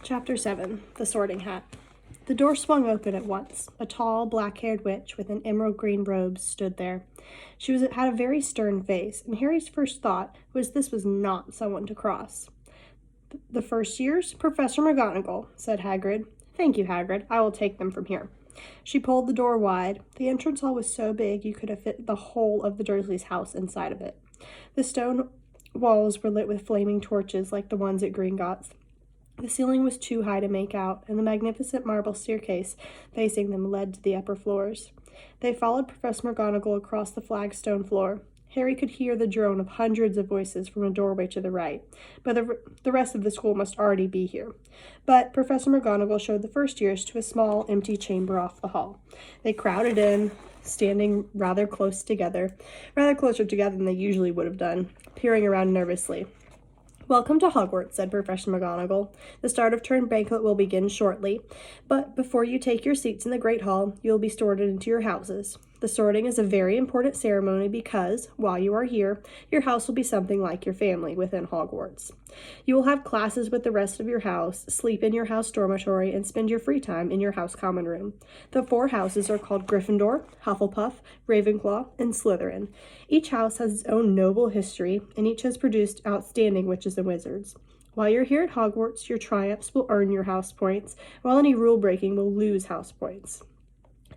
Chapter 7. The Sorting Hat. The door swung open at once. A tall, black-haired witch with an emerald green robe stood there. She had a very stern face, and Harry's first thought was this was not someone to cross. "The first years? Professor McGonagall," said Hagrid. "Thank you, Hagrid. I will take them from here." She pulled the door wide. The entrance hall was so big you could have fit the whole of the Dursleys' house inside of it. The stone walls were lit with flaming torches like the ones at Gringotts. The ceiling was too high to make out, and the magnificent marble staircase facing them led to the upper floors. They followed Professor McGonagall across the flagstone floor. Harry could hear the drone of hundreds of voices from a doorway to the right, but the rest of the school must already be here. But Professor McGonagall showed the first years to a small, empty chamber off the hall. They crowded in, standing rather closer together than they usually would have done, peering around nervously. "Welcome to Hogwarts," said Professor McGonagall. "The start of term banquet will begin shortly, but before you take your seats in the Great Hall, you will be sorted into your houses. The sorting is a very important ceremony because, while you are here, your house will be something like your family within Hogwarts. You will have classes with the rest of your house, sleep in your house dormitory, and spend your free time in your house common room. The 4 houses are called Gryffindor, Hufflepuff, Ravenclaw, and Slytherin. Each house has its own noble history, and each has produced outstanding witches and wizards. While you're here at Hogwarts, your triumphs will earn your house points, while any rule breaking will lose house points.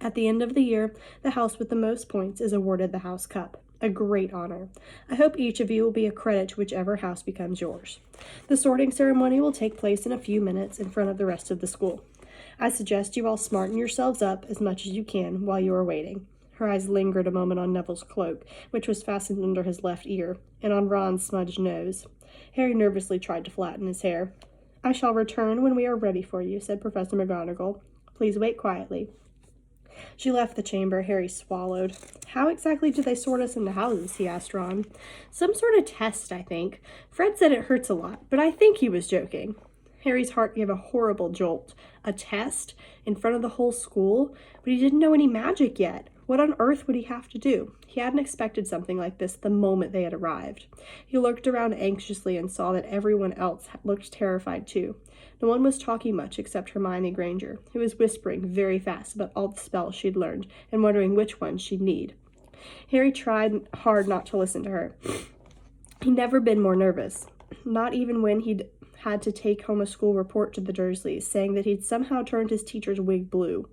At the end of the year, the house with the most points is awarded the House Cup, a great honor. I hope each of you will be a credit to whichever house becomes yours. The sorting ceremony will take place in a few minutes in front of the rest of the school. I suggest you all smarten yourselves up as much as you can while you are waiting." Her eyes lingered a moment on Neville's cloak, which was fastened under his left ear, and on Ron's smudged nose. Harry nervously tried to flatten his hair. "I shall return when we are ready for you," said Professor McGonagall. "Please wait quietly." She left the chamber. Harry swallowed. "How exactly do they sort us into houses?" he asked Ron. "Some sort of test, I think. Fred said it hurts a lot, but I think he was joking." Harry's heart gave a horrible jolt. A test? In front of the whole school? But he didn't know any magic yet. What on earth would he have to do? He hadn't expected something like this the moment they had arrived. He looked around anxiously and saw that everyone else looked terrified too. No one was talking much except Hermione Granger, who was whispering very fast about all the spells she'd learned and wondering which ones she'd need. Harry tried hard not to listen to her. He'd never been more nervous, not even when he'd had to take home a school report to the Dursleys, saying that he'd somehow turned his teacher's wig blue.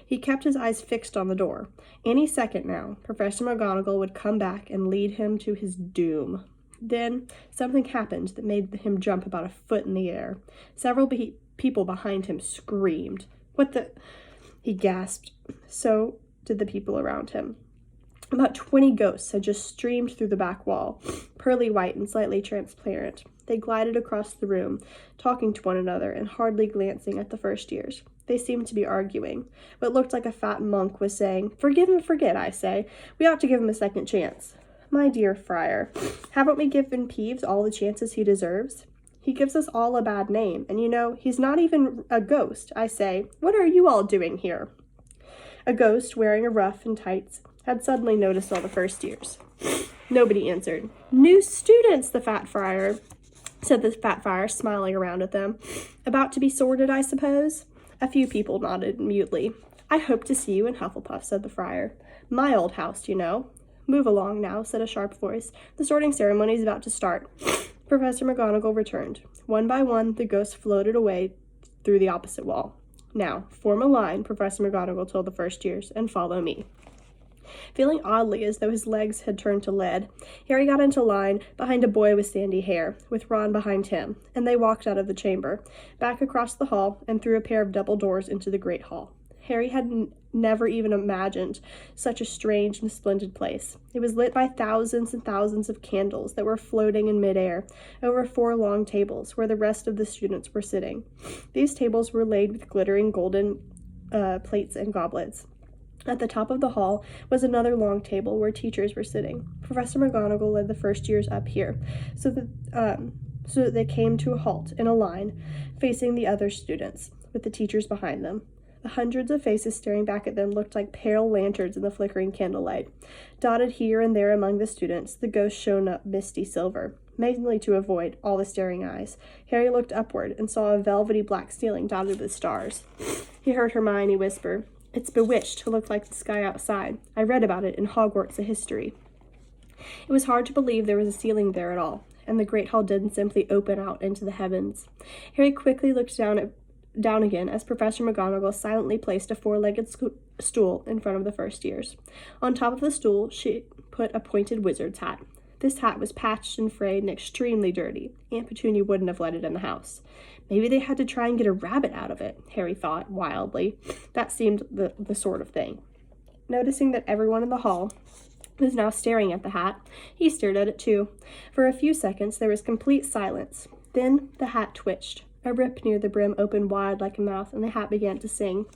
He kept his eyes fixed on the door. Any second now, Professor McGonagall would come back and lead him to his doom. Then something happened that made him jump about a foot in the air. Several people behind him screamed. "What the—" he gasped. So did the people around him. About 20 ghosts had just streamed through the back wall, pearly white and slightly transparent. They glided across the room, talking to one another and hardly glancing at the first years. They seemed to be arguing. What looked like a fat monk was saying, "Forgive and forget, I say. We ought to give him a second chance." "My dear Friar, haven't we given Peeves all the chances he deserves? He gives us all a bad name, and you know, he's not even a ghost. I say, what are you all doing here?" A ghost, wearing a ruff and tights, had suddenly noticed all the first years. Nobody answered. "New students," said the fat friar, smiling around at them. "About to be sorted, I suppose?" A few people nodded mutely. "I hope to see you in Hufflepuff," said the friar. "My old house, you know." "Move along now," said a sharp voice. "The sorting ceremony is about to start." Professor McGonagall returned. One by one, the ghosts floated away through the opposite wall. "Now, form a line," Professor McGonagall told the first years, "and follow me." Feeling oddly as though his legs had turned to lead, Harry got into line behind a boy with sandy hair, with Ron behind him, and they walked out of the chamber, back across the hall, and through a pair of double doors into the Great Hall. Harry had never even imagined such a strange and splendid place. It was lit by thousands and thousands of candles that were floating in midair over 4 long tables where the rest of the students were sitting. These tables were laid with glittering golden plates and goblets. At the top of the hall was another long table where teachers were sitting. Professor McGonagall led the first years up here, so that they came to a halt in a line, facing the other students, with the teachers behind them. The hundreds of faces staring back at them looked like pale lanterns in the flickering candlelight. Dotted here and there among the students, the ghosts shone up misty silver. mainly to avoid all the staring eyes. Harry looked upward and saw a velvety black ceiling dotted with stars. He heard Hermione whisper, "It's bewitched to look like the sky outside. I read about it in Hogwarts History." It was hard to believe there was a ceiling there at all, and the great hall didn't simply open out into the heavens. Harry quickly looked down again as Professor McGonagall silently placed a four-legged stool in front of the first years. On top of the stool, she put a pointed wizard's hat. This hat was patched and frayed and extremely dirty. Aunt Petunia wouldn't have let it in the house. Maybe they had to try and get a rabbit out of it, Harry thought wildly. That seemed the sort of thing. Noticing that everyone in the hall was now staring at the hat, he stared at it too. For a few seconds, there was complete silence. Then the hat twitched. A rip near the brim opened wide like a mouth, and the hat began to sing.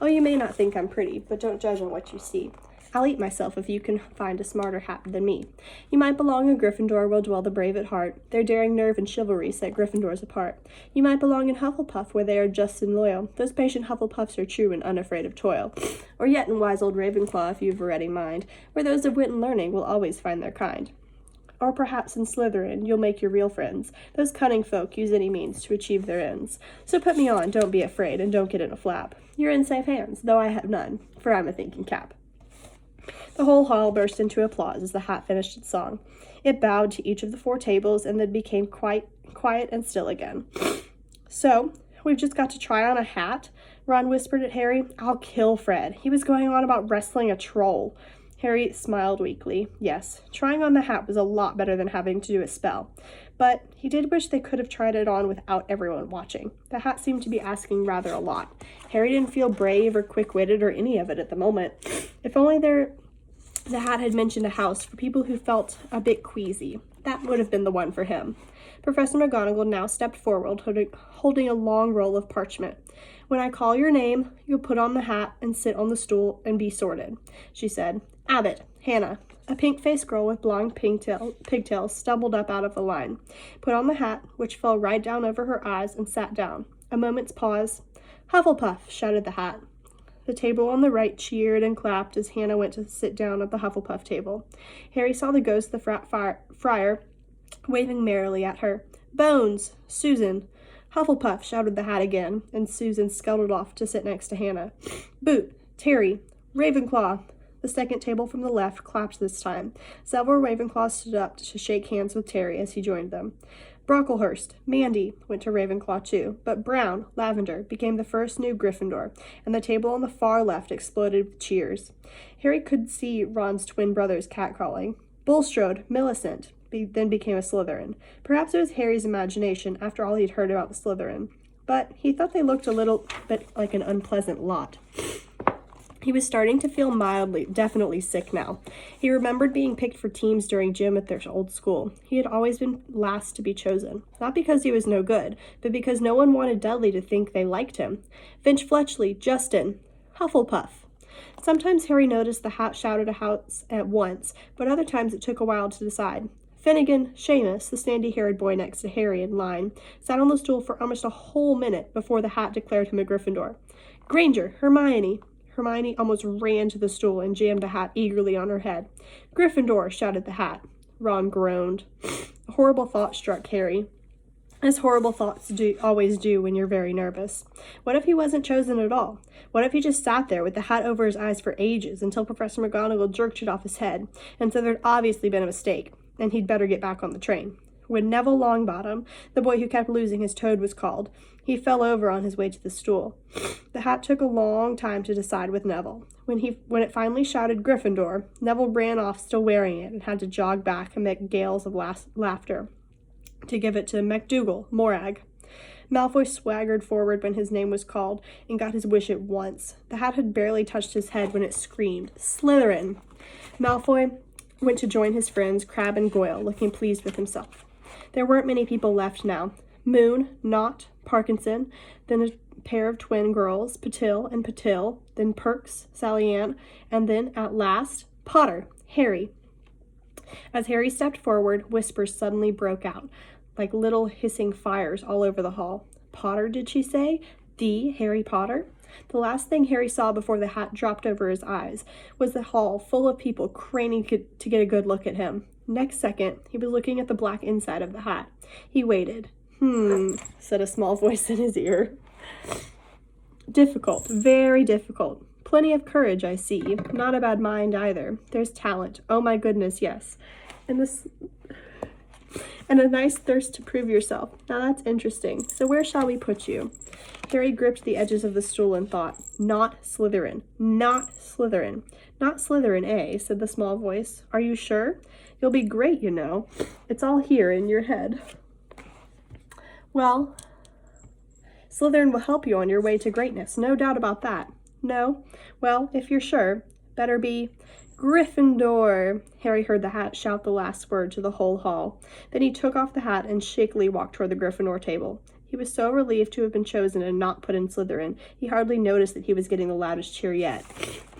"Oh, you may not think I'm pretty, but don't judge on what you see. I'll eat myself if you can find a smarter hat than me. You might belong in Gryffindor where dwell the brave at heart. Their daring nerve and chivalry set Gryffindors apart. You might belong in Hufflepuff where they are just and loyal. Those patient Hufflepuffs are true and unafraid of toil. Or yet in wise old Ravenclaw if you've a ready mind, where those of wit and learning will always find their kind. Or perhaps in Slytherin you'll make your real friends. Those cunning folk use any means to achieve their ends. So put me on, don't be afraid, and don't get in a flap. You're in safe hands, though I have none, for I'm a thinking cap." The whole hall burst into applause as the hat finished its song. It bowed to each of the four tables and then became quite quiet and still again. "So, we've just got to try on a hat?" Ron whispered at Harry. "I'll kill Fred. He was going on about wrestling a troll." Harry smiled weakly. Yes, trying on the hat was a lot better than having to do a spell. But he did wish they could have tried it on without everyone watching. The hat seemed to be asking rather a lot. Harry didn't feel brave or quick-witted or any of it at the moment. If only the hat had mentioned a house for people who felt a bit queasy. That would have been the one for him. Professor McGonagall now stepped forward, holding a long roll of parchment. "When I call your name, you'll put on the hat and sit on the stool and be sorted," she said. "Abbott, Hannah." A pink-faced girl with blonde pigtails stumbled up out of the line, put on the hat, which fell right down over her eyes, and sat down. A moment's pause. "Hufflepuff," shouted the hat. The table on the right cheered and clapped as Hannah went to sit down at the Hufflepuff table. Harry saw the ghost of the friar waving merrily at her. "Bones! Susan!" "Hufflepuff," shouted the hat again, and Susan scuttled off to sit next to Hannah. "Boot! Terry! Ravenclaw!" The second table from the left clapped this time. Several Ravenclaws stood up to shake hands with Terry as he joined them. Brocklehurst, Mandy, went to Ravenclaw too, but Brown, Lavender, became the first new Gryffindor, and the table on the far left exploded with cheers. Harry could see Ron's twin brothers catcalling. Bulstrode, Millicent, then became a Slytherin. Perhaps it was Harry's imagination, after all he'd heard about the Slytherin, but he thought they looked a little bit like an unpleasant lot. He was starting to feel definitely sick now. He remembered being picked for teams during gym at their old school. He had always been last to be chosen. Not because he was no good, but because no one wanted Dudley to think they liked him. Finch Fletchley, Justin, Hufflepuff. Sometimes Harry noticed the hat shouted a house at once, but other times it took a while to decide. Finnegan, Seamus, the sandy-haired boy next to Harry in line, sat on the stool for almost a whole minute before the hat declared him a Gryffindor. Granger, Hermione. Hermione almost ran to the stool and jammed the hat eagerly on her head. "Gryffindor," shouted the hat. Ron groaned. A horrible thought struck Harry, as horrible thoughts always do when you're very nervous. What if he wasn't chosen at all? What if he just sat there with the hat over his eyes for ages until Professor McGonagall jerked it off his head, and so there'd obviously been a mistake, and he'd better get back on the train? When Neville Longbottom, the boy who kept losing his toad, was called, he fell over on his way to the stool. The hat took a long time to decide with Neville. When it finally shouted Gryffindor, Neville ran off still wearing it and had to jog back amid gales of laughter to give it to McDougal, Morag. Malfoy swaggered forward when his name was called and got his wish at once. The hat had barely touched his head when it screamed, "Slytherin!" Malfoy went to join his friends Crabbe and Goyle, looking pleased with himself. There weren't many people left now. Moon, Knott, Parkinson, then a pair of twin girls, Patil and Patil, then Perks, Sally Ann, and then, at last, Potter, Harry. As Harry stepped forward, whispers suddenly broke out, like little hissing fires all over the hall. Potter, did she say? The Harry Potter? The last thing Harry saw before the hat dropped over his eyes was the hall full of people craning to get a good look at him. Next second, he was looking at the black inside of the hat. He waited. Said a small voice in his ear. Difficult, very difficult. Plenty of courage, I see. Not a bad mind either. There's talent. Oh my goodness, yes. And a nice thirst to prove yourself. Now that's interesting. So where shall we put you? Harry gripped the edges of the stool and thought, not Slytherin. Not Slytherin. Not Slytherin, eh? Said the small voice. Are you sure? You'll be great, you know. It's all here in your head. Well, Slytherin will help you on your way to greatness. No doubt about that. No? Well, if you're sure, better be Gryffindor. Harry heard the hat shout the last word to the whole hall. Then he took off the hat and shakily walked toward the Gryffindor table. He was so relieved to have been chosen and not put in Slytherin, he hardly noticed that he was getting the loudest cheer yet.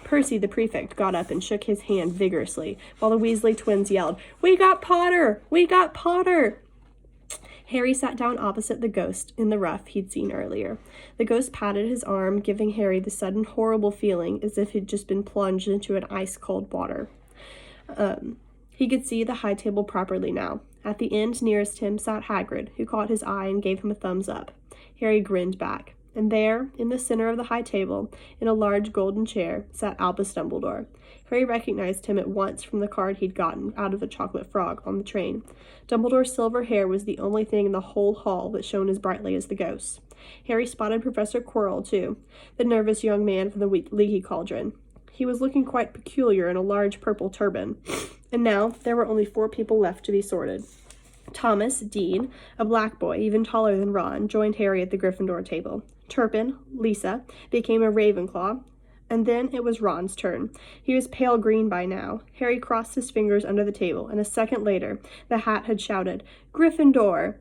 Percy, the prefect, got up and shook his hand vigorously, while the Weasley twins yelled, "We got Potter! We got Potter!" Harry sat down opposite the ghost in the rough he'd seen earlier. The ghost patted his arm, giving Harry the sudden horrible feeling as if he'd just been plunged into an ice-cold water. He could see the high table properly now. At the end nearest him sat Hagrid, who caught his eye and gave him a thumbs up. Harry grinned back. And there, in the center of the high table, in a large golden chair, sat Albus Dumbledore. Harry recognized him at once from the card he'd gotten out of the chocolate frog on the train. Dumbledore's silver hair was the only thing in the whole hall that shone as brightly as the ghost's. Harry spotted Professor Quirrell, too, the nervous young man from the leaky cauldron. He was looking quite peculiar in a large purple turban. And now there were only 4 people left to be sorted. Thomas, Dean, a black boy, even taller than Ron, joined Harry at the Gryffindor table. Turpin, Lisa, became a Ravenclaw, and then it was Ron's turn. He was pale green by now. Harry crossed his fingers under the table, and a second later, the hat had shouted, "Gryffindor!"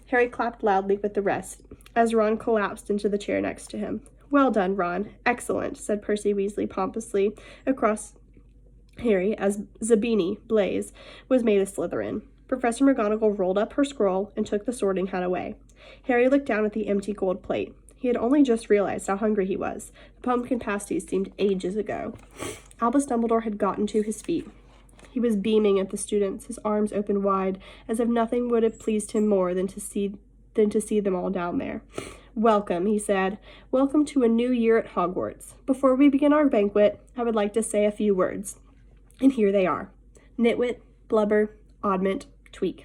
Harry clapped loudly with the rest, as Ron collapsed into the chair next to him. "Well done, Ron. Excellent," said Percy Weasley pompously across Harry as Zabini, Blaise, was made a Slytherin. Professor McGonagall rolled up her scroll and took the sorting hat away. Harry looked down at the empty gold plate. He had only just realized how hungry he was. The pumpkin pasties seemed ages ago. Albus Dumbledore had gotten to his feet. He was beaming at the students, his arms open wide, as if nothing would have pleased him more than to see them all down there. "Welcome," he said. "Welcome to a new year at Hogwarts. Before we begin our banquet, I would like to say a few words. And here they are. Nitwit, Blubber, Oddment, Tweak."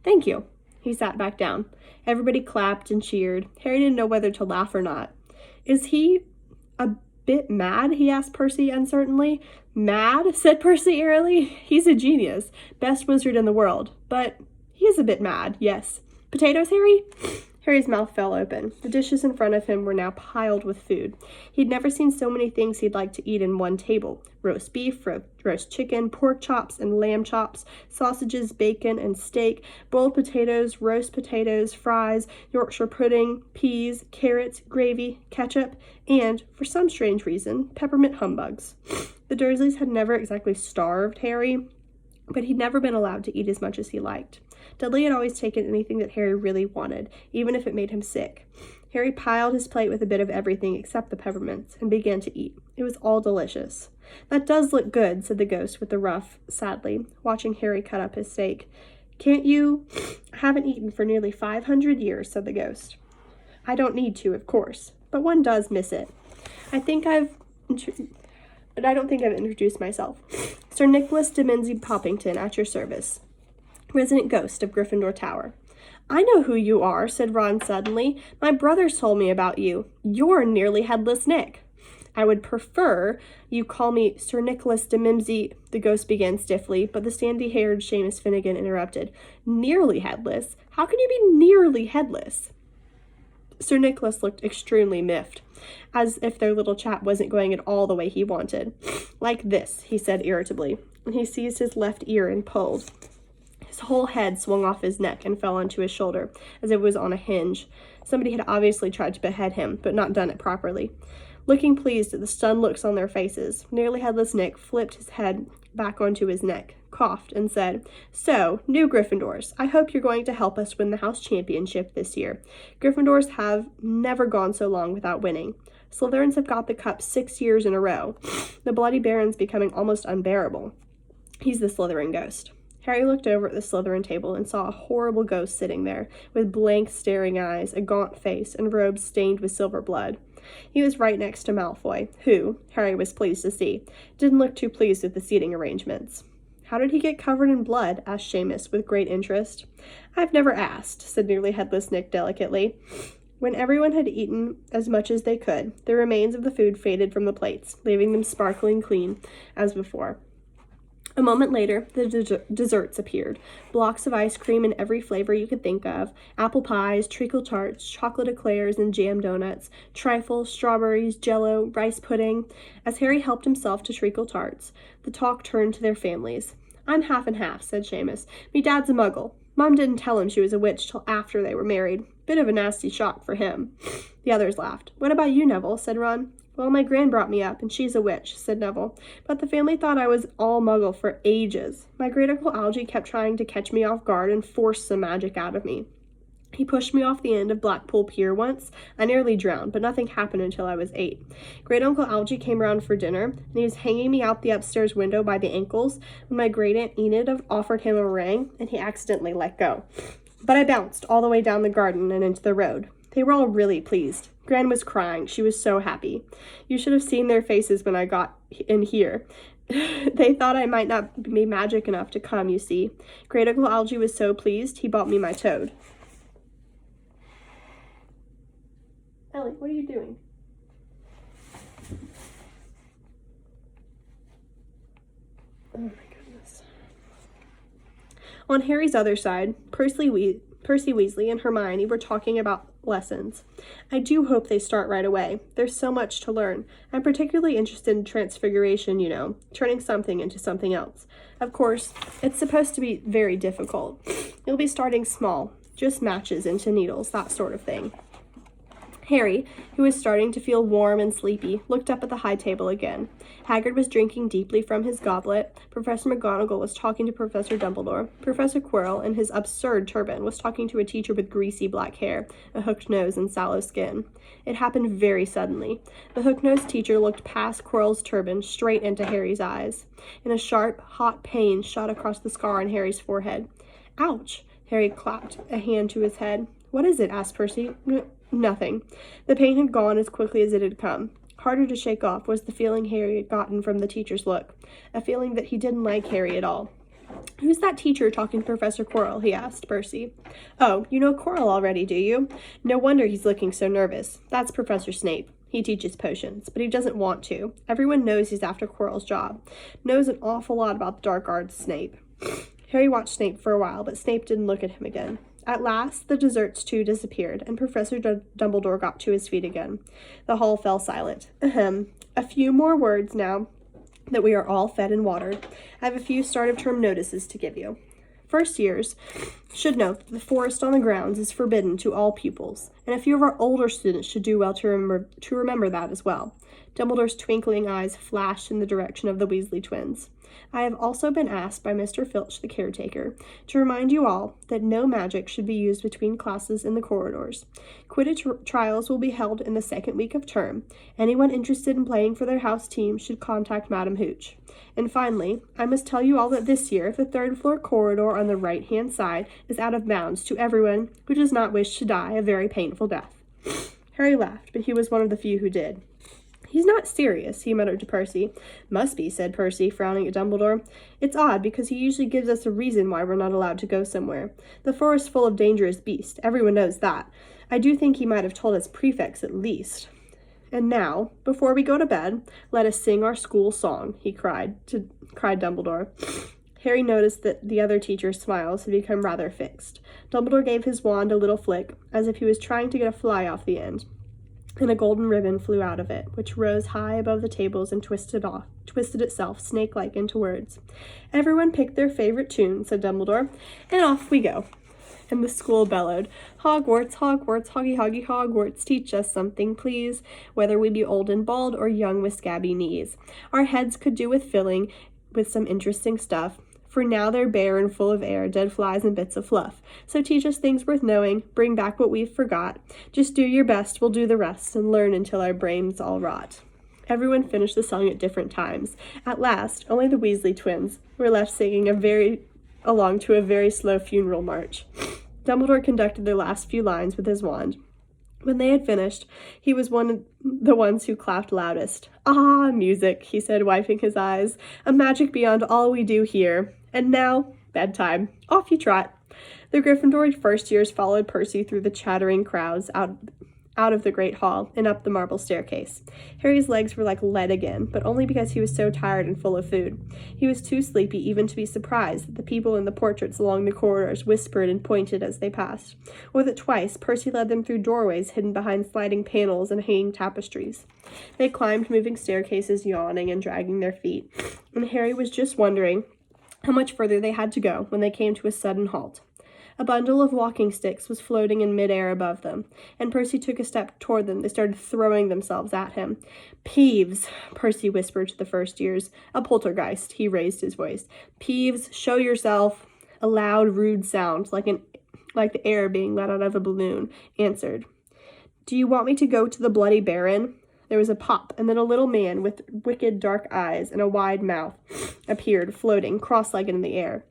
"Thank you." He sat back down. Everybody clapped and cheered. Harry didn't know whether to laugh or not. "Is he a bit mad?" he asked Percy uncertainly. "Mad?" said Percy airily. "He's a genius. Best wizard in the world. But he is a bit mad, yes. Potatoes, Harry?" Harry's mouth fell open. The dishes in front of him were now piled with food. He'd never seen so many things he'd like to eat in one table. Roast beef, roast chicken, pork chops and lamb chops, sausages, bacon and steak, boiled potatoes, roast potatoes, fries, Yorkshire pudding, peas, carrots, gravy, ketchup, and, for some strange reason, peppermint humbugs. The Dursleys had never exactly starved Harry, but he'd never been allowed to eat as much as he liked. Dudley had always taken anything that Harry really wanted, even if it made him sick. Harry piled his plate with a bit of everything except the peppermints, and began to eat. It was all delicious. "That does look good," said the ghost with the ruff, sadly, watching Harry cut up his steak. "Can't you—" "I haven't eaten for nearly 500 years, said the ghost. "I don't need to, of course, but one does miss it. I don't think I've introduced myself. Sir Nicholas Dimensi Poppington, at your service. Resident Ghost of Gryffindor Tower." "I know who you are," said Ron suddenly. "My brothers told me about you. You're Nearly Headless Nick." "I would prefer you call me Sir Nicholas Dimensi," the ghost began stiffly, but the sandy-haired Seamus Finnegan interrupted. "Nearly headless? How can you be nearly headless?" Sir Nicholas looked extremely miffed, as if their little chat wasn't going at all the way he wanted. "Like this," he said irritably, and he seized his left ear and pulled. His whole head swung off his neck and fell onto his shoulder, as if it was on a hinge. Somebody had obviously tried to behead him, but not done it properly. Looking pleased at the stunned looks on their faces, Nearly Headless Nick flipped his head back onto his neck, coughed, and said, "So, new Gryffindors, I hope you're going to help us win the house championship this year. Gryffindors have never gone so long without winning. Slytherins have got the cup 6 years in a row. The Bloody Baron's becoming almost unbearable." He's the Slytherin ghost. Harry looked over at the Slytherin table and saw a horrible ghost sitting there, with blank, staring eyes, a gaunt face, and robes stained with silver blood. He was right next to Malfoy, who, Harry was pleased to see, didn't look too pleased with the seating arrangements. "How did he get covered in blood?" asked Seamus with great interest. "I've never asked," said Nearly Headless Nick delicately. When everyone had eaten as much as they could, the remains of the food faded from the plates, leaving them sparkling clean as before. A moment later, the desserts appeared. Blocks of ice cream in every flavor you could think of, apple pies, treacle tarts, chocolate eclairs, and jam donuts, trifles, strawberries, jello, rice pudding. As Harry helped himself to treacle tarts, the talk turned to their families. "I'm half and half," said Seamus. "Me dad's a muggle. Mom didn't tell him she was a witch till after they were married. Bit of a nasty shock for him." The others laughed. "What about you, Neville?" said Ron. "Well, my gran brought me up, and she's a witch," said Neville. "But the family thought I was all muggle for ages. My great-uncle Algy kept trying to catch me off guard and force some magic out of me. He pushed me off the end of Blackpool Pier once. I nearly drowned, but nothing happened until I was 8. Great-uncle Algy came around for dinner, and he was hanging me out the upstairs window by the ankles when my great-aunt Enid offered him a ring, and he accidentally let go. But I bounced all the way down the garden and into the road. They were all really pleased. Gran was crying. She was so happy. You should have seen their faces when I got in here. They thought I might not be magic enough to come, you see. Great-uncle Algy was so pleased, he bought me my toad." Ellie, what are you doing? Oh my goodness. On Harry's other side, Percy Weasley and Hermione were talking about lessons. "I do hope they start right away. There's so much to learn. I'm particularly interested in transfiguration, you know, turning something into something else. Of course, it's supposed to be very difficult. You'll be starting small, just matches into needles, that sort of thing." Harry, who was starting to feel warm and sleepy, looked up at the high table again. Hagrid was drinking deeply from his goblet. Professor McGonagall was talking to Professor Dumbledore. Professor Quirrell, in his absurd turban, was talking to a teacher with greasy black hair, a hooked nose, and sallow skin. It happened very suddenly. The hook-nosed teacher looked past Quirrell's turban straight into Harry's eyes, and a sharp, hot pain shot across the scar on Harry's forehead. "Ouch!" Harry clapped a hand to his head. "What is it?" asked Percy. Nothing. The pain had gone as quickly as it had come. Harder to shake off was the feeling Harry had gotten from the teacher's look, a feeling that he didn't like Harry at all. "Who's that teacher talking to Professor Quirrell?" he asked Percy. "Oh, you know Quirrell already, do you? No wonder he's looking so nervous. That's Professor Snape. He teaches potions, but he doesn't want to. Everyone knows he's after Quirrell's job. Knows an awful lot about the dark arts, Snape." Harry watched Snape for a while, but Snape didn't look at him again. At last, the desserts too disappeared, and Professor Dumbledore got to his feet again. The hall fell silent. "Ahem. A few more words now that we are all fed and watered. I have a few start-of-term notices to give you. First years should note that the forest on the grounds is forbidden to all pupils, and a few of our older students should do well to remember that as well." Dumbledore's twinkling eyes flashed in the direction of the Weasley twins. "I have also been asked by Mr. Filch, the caretaker, to remind you all that no magic should be used between classes in the corridors. Quidditch trials will be held in the second week of term. Anyone interested in playing for their house team should contact Madam Hooch. And finally, I must tell you all that this year, the third-floor corridor on the right-hand side is out of bounds to everyone who does not wish to die a very painful death." Harry laughed, but he was one of the few who did. "He's not serious," he muttered to Percy. "Must be," said Percy, frowning at Dumbledore. "It's odd, because he usually gives us a reason why we're not allowed to go somewhere. The forest's full of dangerous beasts. Everyone knows that. I do think he might have told us prefects at least. And now, before we go to bed, let us sing our school song," cried Dumbledore. Harry noticed that the other teacher's smiles had become rather fixed. Dumbledore gave his wand a little flick, as if he was trying to get a fly off the end, and a golden ribbon flew out of it, which rose high above the tables and twisted itself snake-like into words. "Everyone picked their favorite tune," said Dumbledore, "and off we go." And the school bellowed, "Hogwarts, Hogwarts, Hoggy Hoggy Hogwarts, teach us something, please, whether we be old and bald or young with scabby knees. Our heads could do with filling with some interesting stuff, for now they're bare and full of air, dead flies and bits of fluff. So teach us things worth knowing, bring back what we've forgot. Just do your best, we'll do the rest, and learn until our brains all rot." Everyone finished the song at different times. At last, only the Weasley twins were left singing a very along to a very slow funeral march. Dumbledore conducted the last few lines with his wand. When they had finished, he was one of the ones who clapped loudest. "Ah, music," he said, wiping his eyes. "A magic beyond all we do here. And now, bedtime. Off you trot." The Gryffindor first years followed Percy through the chattering crowds out of the great hall and up the marble staircase. Harry's legs were like lead again, but only because he was so tired and full of food. He was too sleepy even to be surprised that the people in the portraits along the corridors whispered and pointed as they passed, or that twice Percy led them through doorways hidden behind sliding panels and hanging tapestries. They climbed moving staircases, yawning and dragging their feet, and Harry was just wondering how much further they had to go when they came to a sudden halt. A bundle of walking sticks was floating in midair above them, and Percy took a step toward them. They started throwing themselves at him. "Peeves," Percy whispered to the first years. "A poltergeist," he raised his voice. "Peeves, show yourself." A loud, rude sound, like the air being let out of a balloon, answered. "Do you want me to go to the Bloody Baron?" There was a pop, and then a little man with wicked dark eyes and a wide mouth appeared, floating, cross-legged in the air,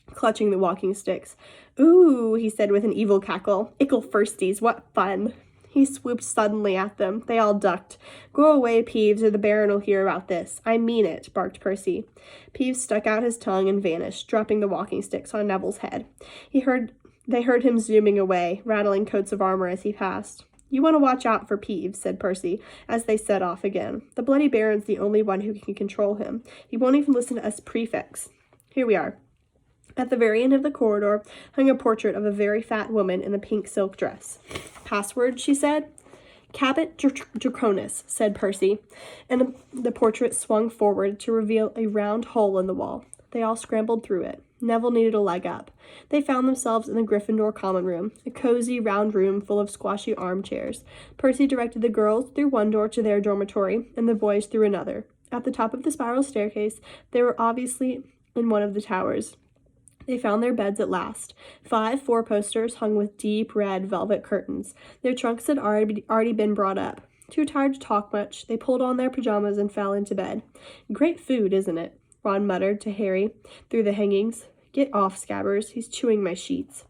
clutching the walking sticks. "Ooh," he said with an evil cackle. "Ickle firsties, what fun." He swooped suddenly at them. They all ducked. "Go away, Peeves, or the Baron will hear about this. I mean it," barked Percy. Peeves stuck out his tongue and vanished, dropping the walking sticks on Neville's head. They heard him zooming away, rattling coats of armor as he passed. "You want to watch out for Peeves," said Percy, as they set off again. "The Bloody Baron's the only one who can control him. He won't even listen to us prefects. Here we are." At the very end of the corridor hung a portrait of a very fat woman in a pink silk dress. "Password," she said. "Cabot Draconis," said Percy, and the portrait swung forward to reveal a round hole in the wall. They all scrambled through it. Neville needed a leg up. They found themselves in the Gryffindor common room, a cozy, round room full of squashy armchairs. Percy directed the girls through one door to their dormitory, and the boys through another. At the top of the spiral staircase, they were obviously in one of the towers. They found their beds at last. 5 four-posters hung with deep red velvet curtains. Their trunks had already been brought up. Too tired to talk much, they pulled on their pajamas and fell into bed. "Great food, isn't it?" Ron muttered to Harry through the hangings. "Get off, Scabbers. He's chewing my sheets."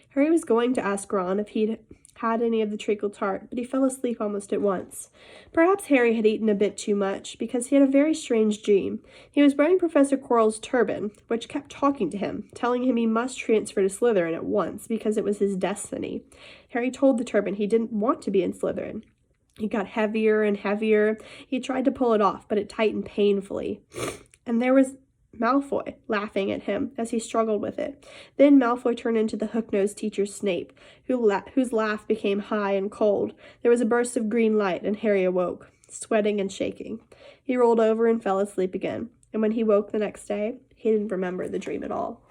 Harry was going to ask Ron if he'd had any of the treacle tart, but he fell asleep almost at once. Perhaps Harry had eaten a bit too much, because he had a very strange dream. He was wearing Professor Quirrell's turban, which kept talking to him, telling him he must transfer to Slytherin at once, because it was his destiny. Harry told the turban he didn't want to be in Slytherin. It got heavier and heavier. He tried to pull it off, but it tightened painfully. And there was Malfoy laughing at him as he struggled with it. Then Malfoy turned into the hook-nosed teacher Snape, whose laugh became high and cold. There was a burst of green light, and Harry awoke, sweating and shaking. He rolled over and fell asleep again, and when he woke the next day, he didn't remember the dream at all.